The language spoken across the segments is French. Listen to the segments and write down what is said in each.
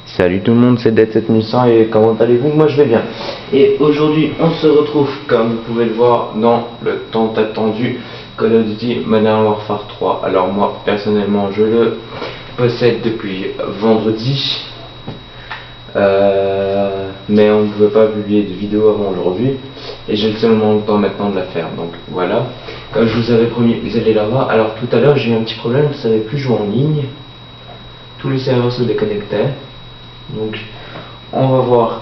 Salut tout le monde, c'est Dead7100 et comment allez-vous? Moi je vais bien. Et aujourd'hui on se retrouve, comme vous pouvez le voir, dans le tant attendu Call of Duty Modern Warfare 3. Alors moi personnellement je le possède depuis vendredi, mais on ne pouvait pas publier de vidéo avant aujourd'hui et j'ai seulement le temps maintenant de la faire, donc voilà. Comme je vous avais promis, vous allez la voir. Alors tout à l'heure j'ai eu un petit problème, je ne savais plus jouer en ligne, tous les serveurs se déconnectaient. Donc on va voir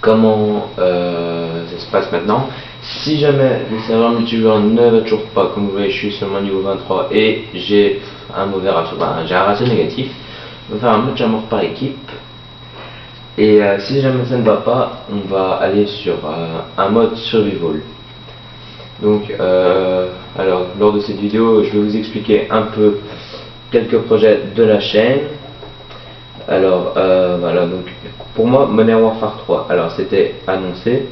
comment ça se passe maintenant. Si jamais le serveur multijoueur ne va toujours pas, comme vous voyez je suis seulement niveau 23 et j'ai un mauvais ratio, j'ai un ratio négatif, on va faire un match à mort par équipe. Et si jamais ça ne va pas, on va aller sur un mode survival. Donc alors lors de cette vidéo je vais vous expliquer un peu quelques projets de la chaîne. Alors voilà, donc pour moi Modern Warfare 3, alors c'était annoncé,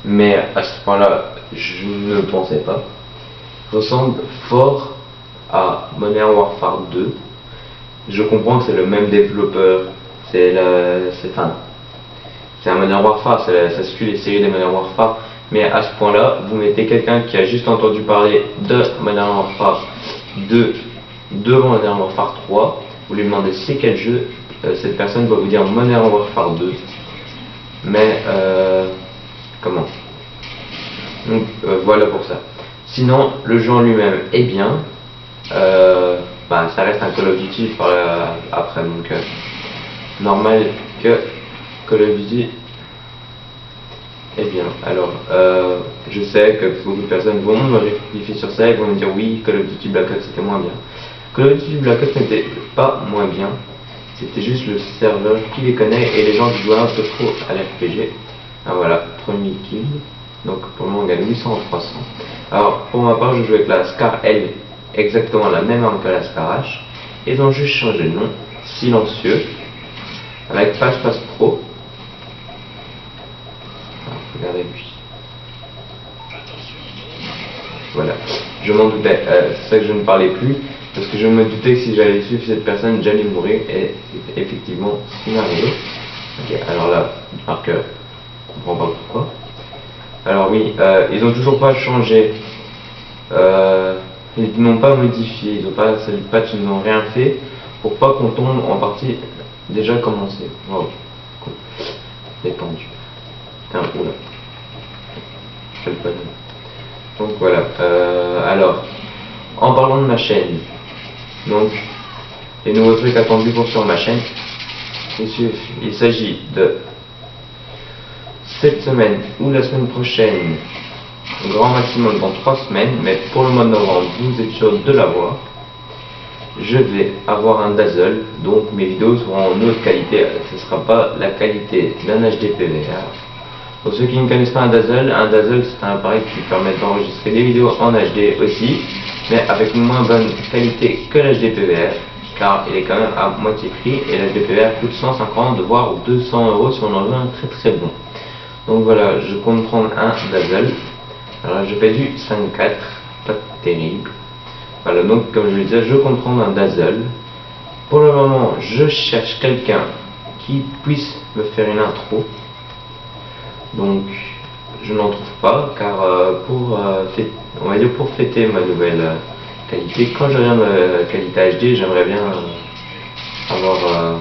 mais à ce point là je ne le pensais pas. Il ressemble fort à Modern Warfare 2. Je comprends que c'est le même développeur, c'est un Modern Warfare, ça suit les séries des Modern Warfare, mais à ce point là vous mettez quelqu'un qui a juste entendu parler de Modern Warfare 2 devant Modern Warfare 3, vous lui demandez c'est quel jeu, cette personne va vous dire Modern Warfare 2, mais comment, donc voilà pour ça. Sinon le jeu en lui-même est bien, ça reste un Call of Duty après, donc normal que Call of Duty est bien. Alors je sais que beaucoup de personnes vont me rectifier sur ça et vont me dire oui, Call of Duty Black Ops c'était moins bien. Call of Duty Black Ops n'était pas moins bien, c'était juste le serveur qui les connaît et les gens qui jouaient un peu trop à l'RPG. Ah voilà, premier kill, donc pour le moment on gagne 800 en 300. Alors pour ma part je joue avec la Scar L, exactement la même arme que la Scar H, et donc juste changer de nom, silencieux, avec Pass Pro. Alors, regardez lui. Voilà, je m'en doutais, c'est ça que je ne parlais plus, parce que je me doutais que si j'allais suivre cette personne, j'allais mourir, et effectivement, c'est ce qui m'est arrivé. Ok, alors là, marqueur, je comprends pas pourquoi. Alors oui, ils ont toujours pas changé, ils n'ont pas modifié, ils n'ont pas, c'est le patch, ils n'ont rien fait pour pas qu'on tombe en partie déjà commencé. Wow, cool, détendu. Putain, oula, quel bonhomme. Donc voilà, alors, en parlant de ma chaîne, donc, les nouveaux trucs attendus pour sur ma chaîne, il s'agit de cette semaine ou la semaine prochaine, grand maximum dans 3 semaines, mais pour le mois de novembre, vous êtes sûr de l'avoir. Je vais avoir un dazzle, donc mes vidéos seront en haute qualité, ce ne sera pas la qualité d'un HD PVR. Pour ceux qui ne connaissent pas un dazzle c'est un appareil qui permet d'enregistrer des vidéos en HD aussi, mais avec une moins bonne qualité que l'HD PVR, car il est quand même à moitié prix et l'HD PVR coûte 150 voire 200 € si on en veut un très très bon. Donc voilà, je compte prendre un dazzle. Alors je fais du 5.4, pas terrible. Voilà, donc comme je le disais, je compte prendre un dazzle. Pour le moment, je cherche quelqu'un qui puisse me faire une intro. Donc je n'en trouve pas, car on va dire pour fêter ma nouvelle qualité, quand j'aurai ma qualité HD, j'aimerais bien avoir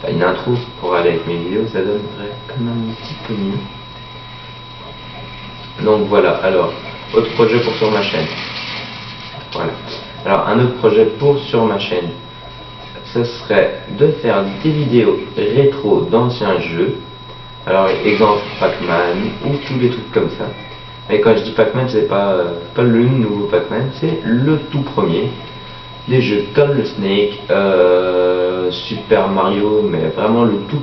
une intro pour aller avec mes vidéos, ça donnerait quand même un petit peu mieux. Donc voilà, alors, autre projet pour sur ma chaîne. Voilà. Alors un autre projet pour sur ma chaîne, ce serait de faire des vidéos rétro d'anciens jeux. Alors exemple Pac-Man ou tous les trucs comme ça. Et quand je dis Pac-Man, c'est pas le nouveau Pac-Man, c'est le tout premier. Des jeux comme le Snake, Super Mario, mais vraiment le tout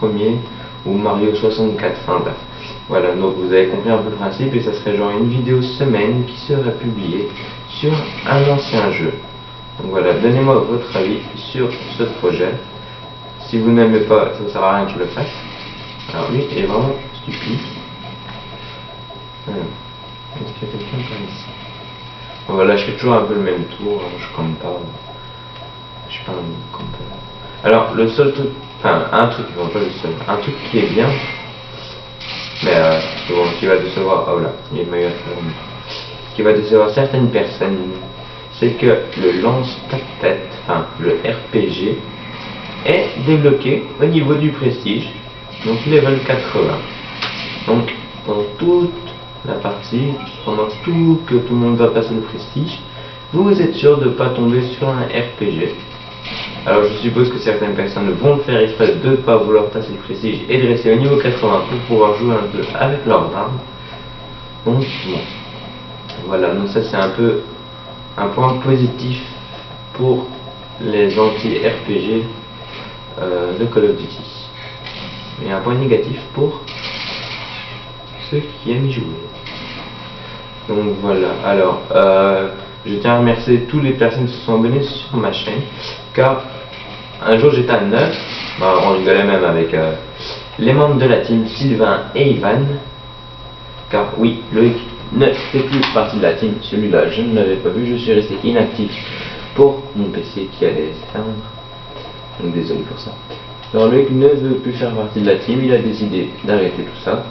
premier, ou Mario 64, enfin bref. Voilà, donc vous avez compris un peu le principe, et ça serait genre une vidéo semaine qui serait publiée sur un ancien jeu. Donc voilà, donnez-moi votre avis sur ce projet. Si vous n'aimez pas, ça ne sert à rien que je le fasse. Alors lui, il est vraiment stupide. Est-ce qu'il y a quelqu'un par ici? Bon, voilà, je fais toujours un peu le même tour, je compte pas. Je suis pas un campeur. Alors le seul truc, enfin un truc, non pas le seul, un truc qui est bien, mais bon, qui va décevoir, oh là, il est meilleur, qui va décevoir certaines personnes, c'est que le lance-tête, enfin le RPG, est débloqué au niveau du prestige, donc level 80. Donc pendant toute la partie, pendant tout que tout le monde va passer le prestige, vous êtes sûr de ne pas tomber sur un RPG. Alors je suppose que certaines personnes vont faire exprès de ne pas vouloir passer le prestige et de rester au niveau 80 pour pouvoir jouer un peu avec leurs armes. Donc bon, voilà, donc ça c'est un peu un point positif pour les anti-RPG de Call of Duty. Et un point négatif pour ceux qui aiment y jouer. Donc voilà, alors je tiens à remercier toutes les personnes qui se sont abonnées sur ma chaîne, car un jour j'étais à 9, on rigolait même avec les membres de la team, Sylvain et Ivan, car oui, Loïc ne fait plus partie de la team, celui-là je ne l'avais pas vu, je suis resté inactif pour mon PC qui allait s'éteindre, donc désolé pour ça. Alors Loïc ne veut plus faire partie de la team, il a décidé d'arrêter tout ça,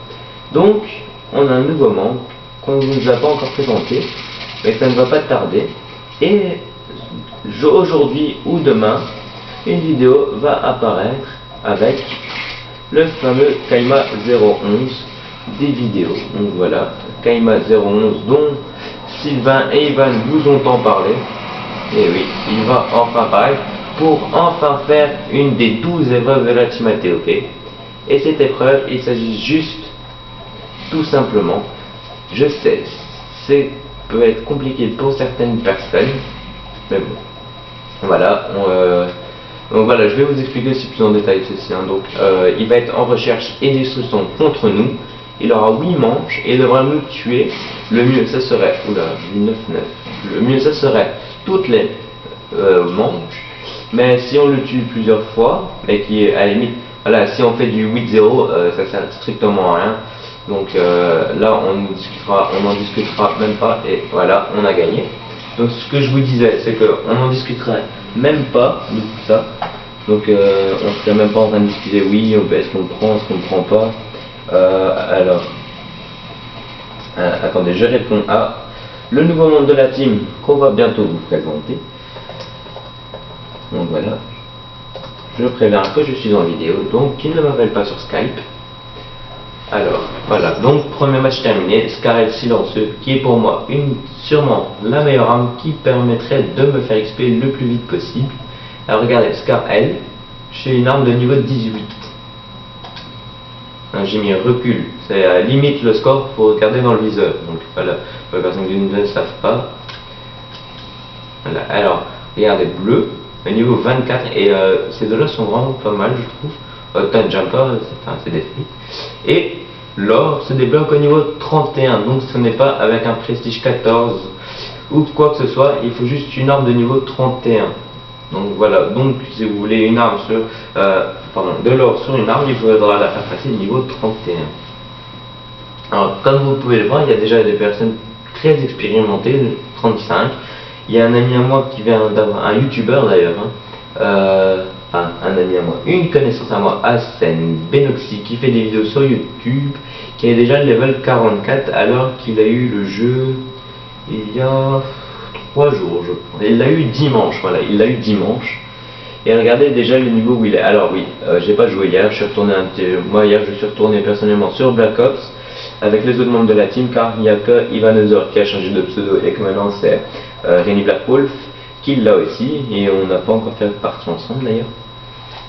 donc on a un nouveau membre qu'on ne vous a pas encore présenté, mais ça ne va pas tarder, et aujourd'hui ou demain, une vidéo va apparaître avec le fameux Kaima 011 des vidéos. Donc voilà, Kaima 011 dont Sylvain et Ivan vous ont en parlé, et oui, il va enfin apparaître pour enfin faire une des 12 épreuves de la Team ATOP. Et cette épreuve, il s'agit juste, tout simplement, je sais, c'est peut être compliqué pour certaines personnes, mais bon, voilà, donc voilà, je vais vous expliquer aussi plus en détail ceci. Donc, il va être en recherche et destruction contre nous, il aura 8 manches et il devra nous tuer. Le mieux, ça serait, oula, 9-9, le mieux, ça serait toutes les manches, mais si on le tue plusieurs fois, et qui est à la limite, voilà, si on fait du 8-0, ça sert strictement à rien. Donc là, on n'en discutera même pas, et voilà, on a gagné. Donc ce que je vous disais, c'est qu'on n'en discuterait même pas de tout ça. Donc on ne serait même pas en train de discuter, oui, est-ce qu'on le prend, est-ce qu'on ne le prend pas. Alors, attendez, je réponds à le nouveau membre de la team qu'on va bientôt vous présenter. Donc voilà, je préviens que je suis en vidéo, donc qu'il ne m'appelle pas sur Skype. Alors, voilà, donc premier match terminé, Scarel silencieux, qui est pour moi sûrement la meilleure arme qui permettrait de me faire XP le plus vite possible. Alors regardez, Scarel, j'ai une arme de niveau 18. J'ai mis recul, c'est à limite le score pour regarder dans le viseur. Donc voilà, pour les personnes qui ne le savent pas. Voilà, alors, regardez, bleu, au niveau 24, et ces deux-là sont vraiment pas mal, je trouve. Autumn Jumper, c'est des frites. Et l'or se débloque au niveau 31, donc ce n'est pas avec un prestige 14 ou quoi que ce soit, il faut juste une arme de niveau 31. Donc voilà, donc si vous voulez une arme sur, de l'or sur une arme, il faudra la faire passer niveau 31. Alors comme vous pouvez le voir, il y a déjà des personnes très expérimentées, 35. Il y a un ami à moi qui vient d'avoir, un youtubeur d'ailleurs, un ami à moi, une connaissance à moi, Asen Benoxy, qui fait des vidéos sur YouTube, qui est déjà le level 44 alors qu'il a eu le jeu il y a 3 jours, je crois. Il l'a eu dimanche, voilà, il l'a eu dimanche. Et regardez déjà le niveau où il est. Alors oui, j'ai pas joué hier, je suis retourné moi hier je suis retourné personnellement sur Black Ops avec les autres membres de la team, car il n'y a que Ivanozor qui a changé de pseudo et que maintenant c'est Renny Blackwolf qui l'a aussi, et on n'a pas encore fait partie ensemble d'ailleurs.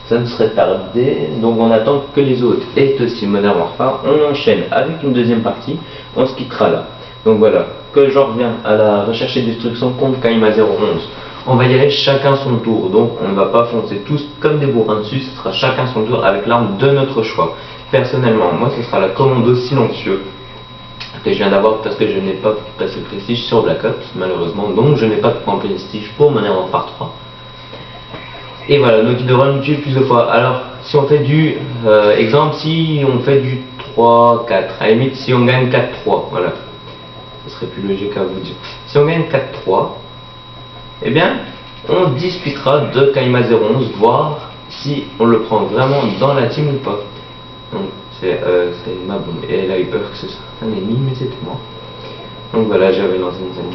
Ça ne serait tardé, donc on attend que les autres aient aussi Modern Warfare. On enchaîne avec une deuxième partie, on se quittera là. Donc voilà, que j'en reviens à la recherche et destruction contre Kaima 011. On va y aller chacun son tour, donc on ne va pas foncer tous comme des bourrins dessus, ce sera chacun son tour avec l'arme de notre choix. Personnellement, moi ce sera la commando silencieux que je viens d'avoir parce que je n'ai pas passé le prestige sur Black Ops malheureusement, donc je n'ai pas de point prestige pour Modern Warfare 3. Et voilà, donc il devra nous tuer plusieurs fois. Alors si on fait du exemple, si on fait du 3-4, à la limite si on gagne 4-3, voilà, ce serait plus logique à vous dire. Si on gagne 4-3, eh bien on discutera de Kaima 011, voir si on le prend vraiment dans la team ou pas. Donc c'est ma bombe. Et elle a eu peur que ce soit un ennemi, mais c'était moi. Donc voilà, j'avais lancé une zone.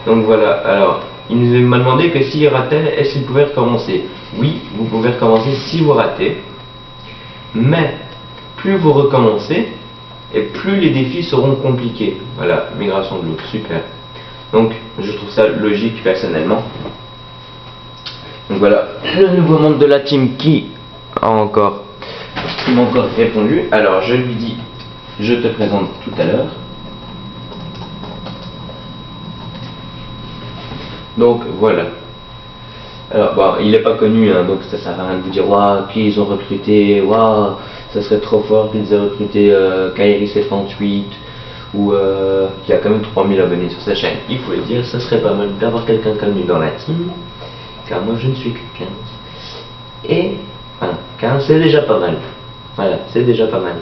Donc voilà, alors il m'a demandé que s'il ratait, est-ce qu'il pouvait recommencer? Oui, vous pouvez recommencer si vous ratez. Mais plus vous recommencez, et plus les défis seront compliqués. Voilà, migration de l'eau, super. Donc je trouve ça logique personnellement. Donc voilà, le nouveau membre de la team qui m'a encore répondu. Alors je lui dis, je te présente tout à l'heure. Donc voilà. Alors bon, il n'est pas connu, hein, donc ça sert à rien de vous dire waouh, qui ils ont recruté, waouh, ça serait trop fort qu'ils aient recruté Kairi78 ou qui a quand même 3000 abonnés sur sa chaîne. Il faut le dire, ça serait pas mal d'avoir quelqu'un connu dans la team, car moi je ne suis que 15. Et enfin, 15 c'est déjà pas mal. Voilà, c'est déjà pas mal.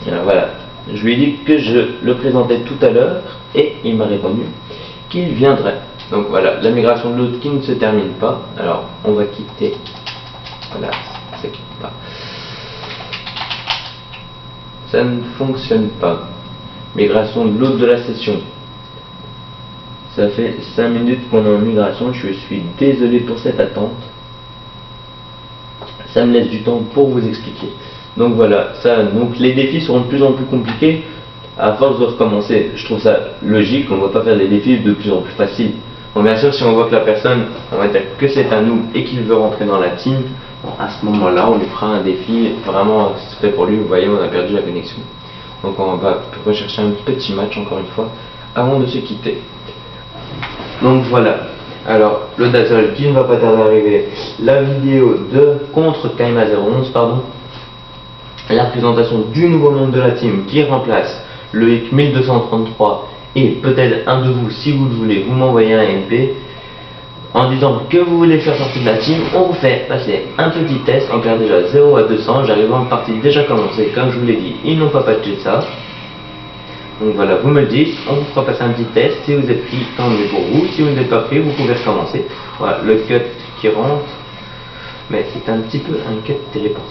Alors voilà, je lui ai dit que je le présentais tout à l'heure et il m'a répondu qu'il viendrait. Donc voilà, la migration de l'autre qui ne se termine pas. Alors on va quitter. Voilà, ça quitte pas. Ça ne fonctionne pas. Migration de l'autre de la session. Ça fait 5 minutes qu'on est en migration. Je suis désolé pour cette attente. Ça me laisse du temps pour vous expliquer. Donc voilà, donc les défis seront de plus en plus compliqués à force de recommencer. Je trouve ça logique, on ne va pas faire des défis de plus en plus faciles. Bon, bien sûr, si on voit que la personne, on va dire que c'est à nous et qu'il veut rentrer dans la team, bon, à ce moment-là, on lui fera un défi vraiment fait pour lui. Vous voyez, on a perdu la connexion. Donc on va rechercher un petit match encore une fois avant de se quitter. Donc voilà. Alors, le Dazzle qui ne va pas tarder à arriver, la vidéo de contre Kaima011, pardon, la présentation du nouveau membre de la team qui remplace le HIC 1233 et peut-être un de vous, si vous le voulez, vous m'envoyez un MP en disant que vous voulez faire partie de la team. On vous fait passer un petit test, on perd déjà 0 à 200, j'arrive en partie déjà commencée, comme je vous l'ai dit, ils n'ont pas patché ça. Donc voilà, vous me le dites, on vous fera passer un petit test, si vous êtes pris, tant mieux pour vous, si vous n'êtes pas pris, vous pouvez recommencer. Voilà, le cut qui rentre, mais c'est un petit peu un cut téléporté,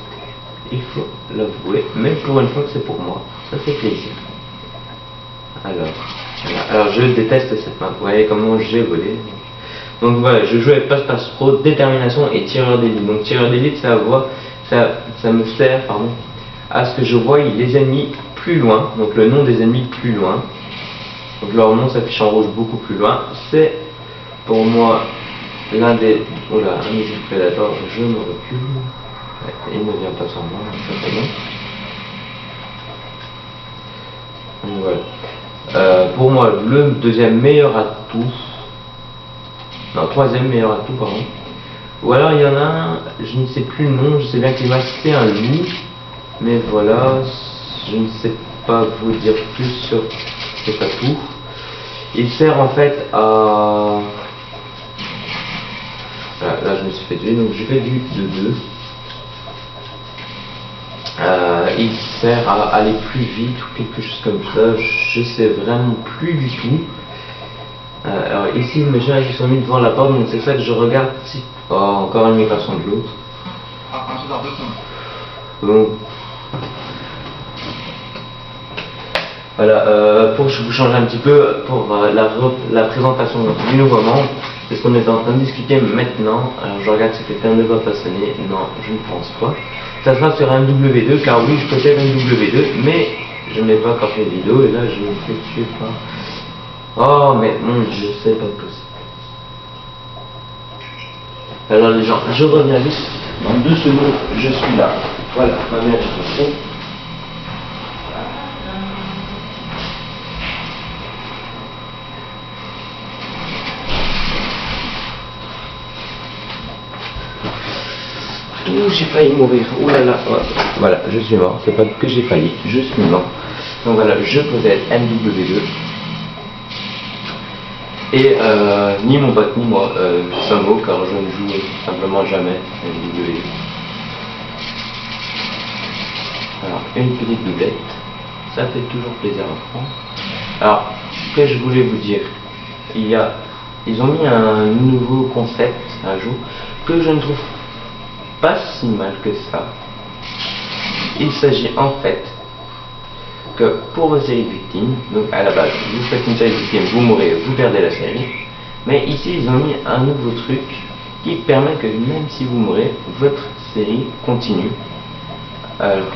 il faut l'avouer, même pour une fois que c'est pour moi, ça fait plaisir. Alors, voilà. Alors je déteste cette map, vous voyez comment j'ai volé. Donc voilà, je joue avec passe-passe pro, détermination et tireur d'élite. Donc tireur d'élite, ça me sert à ce que je voie les ennemis plus loin, donc le nom des ennemis plus loin. Donc leur nom s'affiche en rouge beaucoup plus loin. C'est pour moi l'un des... Oh là, un missile prédateur, je me recule. Ouais, il ne vient pas sur moi, certainement. Donc voilà. Pour moi, le deuxième meilleur atout, non, troisième meilleur atout, pardon. Ou alors il y en a un, je ne sais plus le nom, je sais bien qu'il m'a cité un loup, mais voilà, je ne sais pas vous dire plus sur cet atout. Il sert en fait à... Voilà, là je me suis fait tuer, donc je fais du 2-2. Il sert à aller plus vite ou quelque chose comme ça, je sais vraiment plus du tout. Alors ici mes chiens qui sont mis devant la porte, donc c'est ça que je regarde si... Oh, encore une migration de l'autre. Donc voilà, pour vous changer un petit peu, pour la présentation du nouveau membre, c'est ce qu'on est en train de discuter maintenant. Alors je regarde si quelqu'un ne va pas sonner, non je ne pense pas. Ça sera sur un W2, car oui je possède un W2, mais je n'ai pas encore fait de vidéo et là je ne sais tuer pas. Oh mais mon dieu, c'est pas possible. Alors les gens, je reviens vite, dans 2 secondes, je suis là. Voilà, ma mère est ici. Ouh, j'ai failli mourir. Ouh là là. Ouais. Voilà, je suis mort. C'est pas que j'ai failli, je suis mort. Donc voilà, je possède MW2. Et ni mon pote ni moi sommes hauts, car je ne joue simplement jamais MW2. Alors, une petite doublette. Ça fait toujours plaisir à prendre. Alors, ce que je voulais vous dire, ils ont mis un nouveau concept un jour. que je ne trouve pas si mal que ça. Il s'agit en fait que pour vos séries de victimes, donc à la base, vous faites une série de victimes, vous mourrez, vous perdez la série. Mais ici, ils ont mis un nouveau truc qui permet que même si vous mourrez, votre série continue. Alors,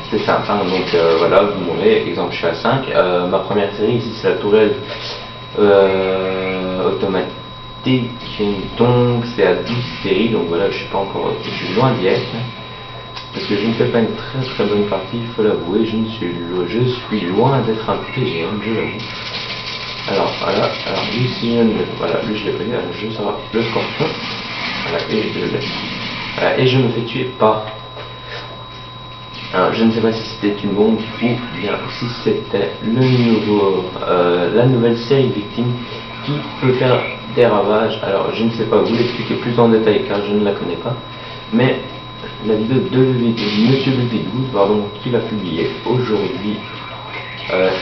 c'est simple, hein, donc voilà, vous mourrez, exemple je suis à 5, ma première série ici c'est la tourelle automatique, donc c'est à 12 séries, donc voilà, je suis pas encore, je suis loin d'y être, parce que je ne fais pas une très bonne partie, il faut l'avouer, je suis loin d'être un PGM, je l'avoue. Alors voilà, alors lui si voilà, lui je l'ai pris, alors je sors le scorpion, voilà, et je le laisse. Voilà, et je me fais tuer par, alors je ne sais pas si c'était une bombe ou bien si c'était le nouveau, la nouvelle série victime qui peut faire des ravages. Alors je ne sais pas vous l'expliquer plus en détail car je ne la connais pas, mais la vidéo de Monsieur Lupidou, pardon, qui l'a publié aujourd'hui,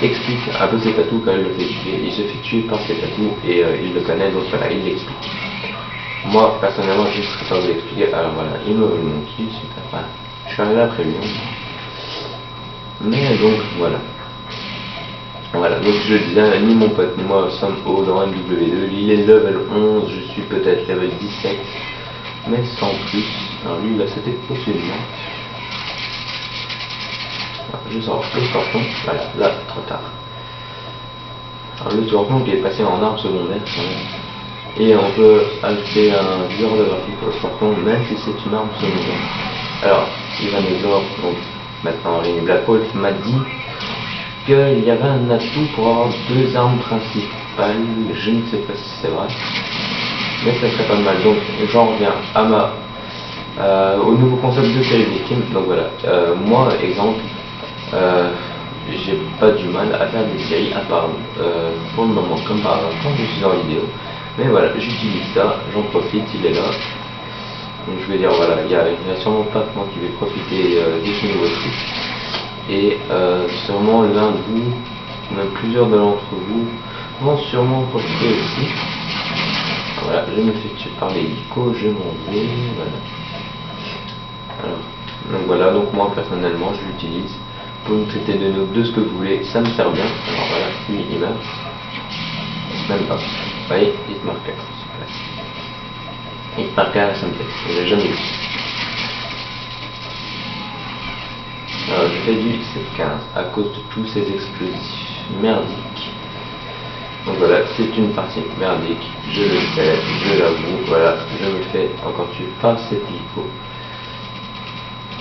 explique un peu ses tatous quand il le fait tuer. Il se fait tuer par ses tatous et il le connaît, donc voilà, il l'explique. Moi, personnellement, je ne serais pas vous l'expliquer. Alors voilà, il me veut mon kill, super. Voilà. Je suis arrivé après lui. Mais donc, voilà. Voilà, donc je le disais, ni mon pote ni moi sommes hauts dans MW2. Il est level 11, je suis peut-être level 17, mais sans plus. Alors lui, il a sauté au-dessus de moi. Je sors le scorpion, voilà, là, trop tard. Alors le scorpion qui est passé en arme secondaire, et on peut ajouter un viseur de graphique au scorpion, même si c'est une arme secondaire. Alors, Ivanezor, donc maintenant Ring Black Wolf, m'a dit qu'il y avait un atout pour avoir 2 armes principales, je ne sais pas si c'est vrai, mais ça serait pas mal. Donc j'en reviens à au nouveau concept de série victime. Donc voilà, moi, exemple, j'ai pas du mal à faire des séries à part pour le moment, comme par exemple quand je suis en vidéo. Mais voilà, j'utilise ça, j'en profite, il est là. Donc je vais dire voilà, il y a sûrement pas que moi qui vais profiter de ce nouveau truc. Et sûrement l'un de vous, même plusieurs d'entre vous, vont sûrement profiter aussi. Voilà, je me fais tuer par l'hélico, je m'en vais, voilà. Alors, donc voilà, donc moi personnellement je l'utilise. Pour nous traiter de nous de ce que vous voulez, ça me sert bien. Alors voilà, lui il meurt. Même pas. Vous voyez, hit marker, super. Hit marker à la synthèse, je l'ai jamais vu. Alors je fais du 7-15 à cause de tous ces explosifs merdiques. Donc voilà, c'est une partie merdique, je le sais, je l'avoue, voilà, je me fais encore tuer par cet hélico.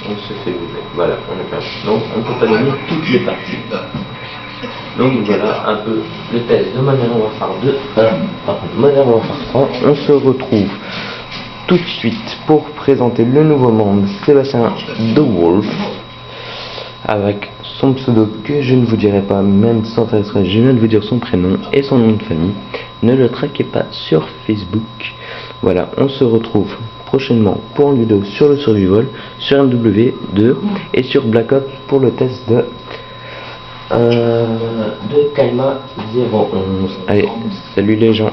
On se fait bouffer, voilà, on est perdu. Donc on ne peut pas gagner toutes les parties. Donc voilà un peu le test de Modern Warfare 2, Modern Warfare 3. On se retrouve tout de suite pour présenter le nouveau membre, Sébastien The Wolf, avec son pseudo que je ne vous dirai pas, même sans faire exprès, je viens de vous dire son prénom et son nom de famille. Ne le traquez pas sur Facebook. Voilà, on se retrouve prochainement pour une vidéo sur le survival, sur MW2 et sur Black Ops pour le test de Kaima 011. Allez, salut les gens.